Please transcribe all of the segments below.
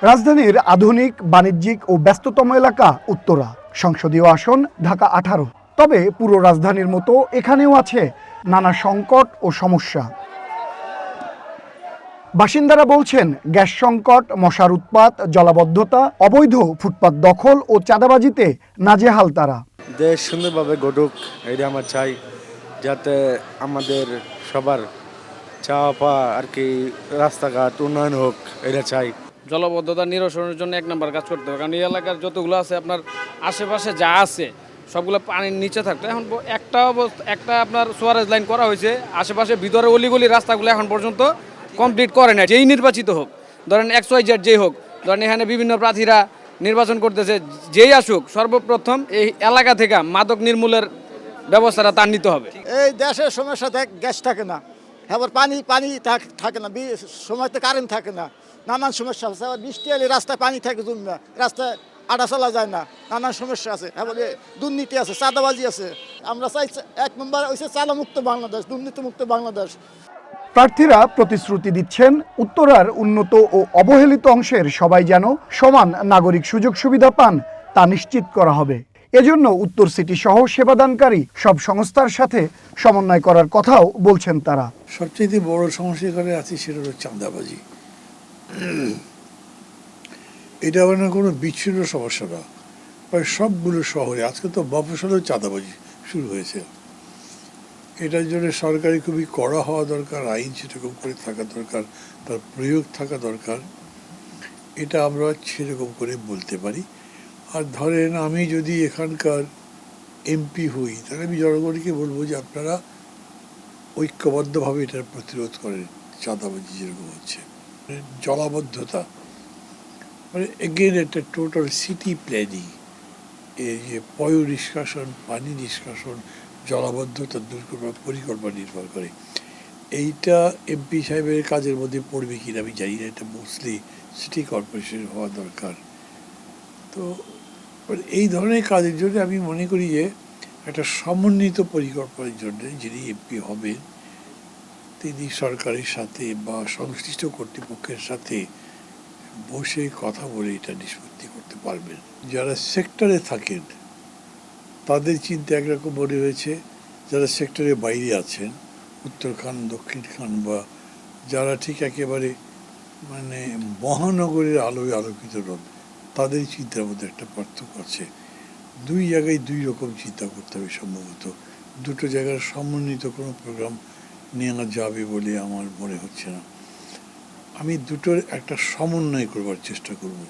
রাজধানীর আধুনিক বাণিজ্যিক ও ব্যস্ততম এলাকা উত্তরা, সংসদীয় আসন ঢাকা 18। তবে পুরো রাজধানীর মতো এখানেও আছে নানা সংকট ও সমস্যা। বাসিন্দারা বলছেন, গ্যাস সংকট, মশার উৎপাত, জলাবদ্ধতা, অবৈধ ফুটপাত দখল ও চাঁদাবাজিতে নাজেহাল তারা। দেশ সুন্দরভাবে ঘটুক, এটা আমার চাই, যাতে আমাদের সবার চাওয়া পাওয়া আর কি রাস্তাঘাট উন্নয়ন হোক, এটা চাই। জলাবদ্ধতা নিরসনের জন্য এক নম্বর কাজ করতে হবে, কারণ এই এলাকার যতগুলো আছে আপনার আশেপাশে যা আছে সবগুলো পানির নিচে থাকতো। এখন একটা আপনার সুয়ারেজ লাইন করা হয়েছে, আশেপাশে ভিতরে অলিগলি রাস্তাগুলো এখন পর্যন্ত কমপ্লিট করে না। যেই নির্বাচিত হোক, ধরেন XYZ যেই হোক, ধরেন এখানে বিভিন্ন প্রার্থীরা নির্বাচন করতেছে, যেই আসুক সর্বপ্রথম এই এলাকা থেকে মাদক নির্মূলের ব্যবস্থাটা তার নিতে হবে। এই দেশের সমস্যা গ্যাস থাকে না, আবার পানি থাকে না, সময়তে কারেন্ট থাকে না, নানান সমস্যা আছে। আবার বৃষ্টি এলে রাস্তায় পানি থাকে, জন্য না রাস্তায় আটা চলা যায় না, নানান সমস্যা আছে। আবার দুর্নীতি আছে, চাঁদাবাজি আছে। আমরা চাই 1 নম্বর হচ্ছে চাঁদামুক্ত বাংলাদেশ, দুর্নীতিমুক্ত বাংলাদেশ। প্রার্থীরা প্রতিশ্রুতি দিচ্ছেন, উত্তরার উন্নত ও অবহেলিত অংশের সবাই যেন সমান নাগরিক সুযোগ সুবিধা পান তা নিশ্চিত করা হবে। এজন্য উত্তর সিটি সহ সেবাদানকারী সব সংস্থার সাথে সমন্বয় করার কথাও বলছেন তারা। সবচেয়ে বড় সমস্যা করে আছে সেটা হলো চাঁদাবাজি। এটা মানে কোনো বিচ্ছিন্ন সমস্যা না, প্রায় সবগুলো শহরে আজকে তো মফস্বলেও চাঁদাবাজি শুরু হয়েছে। এটার জন্য সরকারি খুবই কড়া হওয়া দরকার, আইন সেরকম করে থাকা দরকার, তার প্রয়োগ থাকা দরকার। এটা আমরা সেরকম করে বলতে পারি। আর ধরেন আমি যদি এখানকার MP হই, তাহলে আমি জনগণকে বলবো যে আপনারা ঐক্যবদ্ধভাবে এটার প্রতিরোধ করেন। চাঁদাবাজি যেরকম হচ্ছে, জলাবদ্ধতা, মানে এগেন একটা টোটাল সিটি প্ল্যানিং, এই যে পয় নিষ্কাশন, পানি নিষ্কাশন, জলাবদ্ধতা দূর করবার পরিকল্পনা নির্ভর করে। এইটা MP সাহেবের কাজের মধ্যে পড়বে কিনা আমি জানি না, এটা মোস্টলি সিটি কর্পোরেশন হওয়া দরকার। তো এই ধরনের কাজের জন্য আমি মনে করি যে একটা সমন্বিত পরিকল্পনার জন্য যিনি MP হবেন তিনি সরকারের সাথে বা সংশ্লিষ্ট কর্তৃপক্ষের সাথে বসে কথা বলে এটা নিষ্পত্তি করতে পারবেন। যারা সেক্টরে থাকেন তাদের চিন্তা একরকম মনে হয়েছে, যারা সেক্টরের বাইরে আছেন, উত্তরখান, দক্ষিণখান, বা যারা ঠিক একেবারে মানে মহানগরের আলোয় আলোকিত নন, তাদের চিন্তার মধ্যে একটা পার্থক্য আছে। দুই জায়গায় দুই রকম চিন্তা করতে হবে। সম্ভবত দুটো জায়গার সমন্বিত কোনো প্রোগ্রাম নেওয়া যাবে বলে আমার মনে হচ্ছে না। আমি দুটোর একটা সমন্বয় করবার চেষ্টা করব।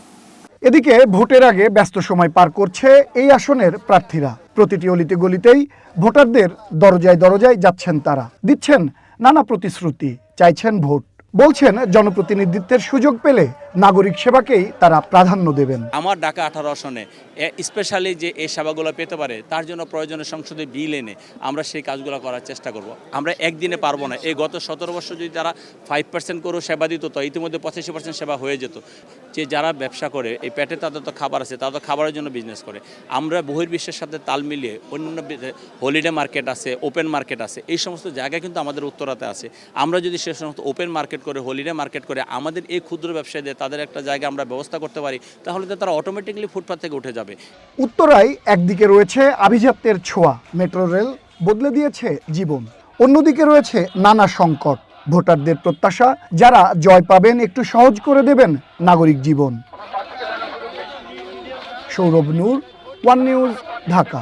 এদিকে ভোটের আগে ব্যস্ত সময় পার করছে এই আসনের প্রার্থীরা। প্রতিটি অলিতে গলিতেই ভোটারদের দরজায় দরজায় যাচ্ছেন তারা, দিচ্ছেন নানা প্রতিশ্রুতি, চাইছেন ভোট। বলছেন, জনপ্রতিনিধিত্বের সুযোগ পেলে নাগরিক সেবাকেই তারা প্রাধান্য দেবেন। আমার ঢাকা 18 আসনে স্পেশালি যে এই সেবাগুলো পেতে পারে তার জন্য প্রয়োজনীয় সংসদে বিল এনে আমরা সেই কাজগুলো করার চেষ্টা করব। আমরা একদিনে পারবো না। এই গত 17 বছর যদি তারা 5% করেও সেবা দিত, তো ইতিমধ্যে 85% সেবা হয়ে যেত। যে যারা ব্যবসা করে, এই পেটে তাদের তো খাবার আছে, তারা তো খাবারের জন্য বিজনেস করে। আমরা বহির্বিশ্বের সাথে তাল মিলিয়ে অন্যান্য হলিডে মার্কেট আছে, ওপেন মার্কেট আছে, এই সমস্ত জায়গায় কিন্তু আমাদের উত্তরাতে আছে। আমরা যদি সে সমস্ত ওপেন মার্কেট করে, হলিডে মার্কেট করে আমাদের এই ক্ষুদ্র ব্যবসায়ীদের তাদের একটা জায়গা আমরা ব্যবস্থা করতে পারি, তাহলে তো তারা অটোমেটিকলি ফুটপাথ থেকে উঠে যাবে। উত্তরায় একদিকে রয়েছে আভিজাত্যের ছোঁয়া, মেট্রো রেল বদলে দিয়েছে জীবন, অন্যদিকে রয়েছে নানা সংকট। ভোটারদের প্রত্যাশা, যারা জয় পাবেন একটু সহজ করে দেবেন নাগরিক জীবন। সৌরভ নূর, ওয়ান নিউজ, ঢাকা।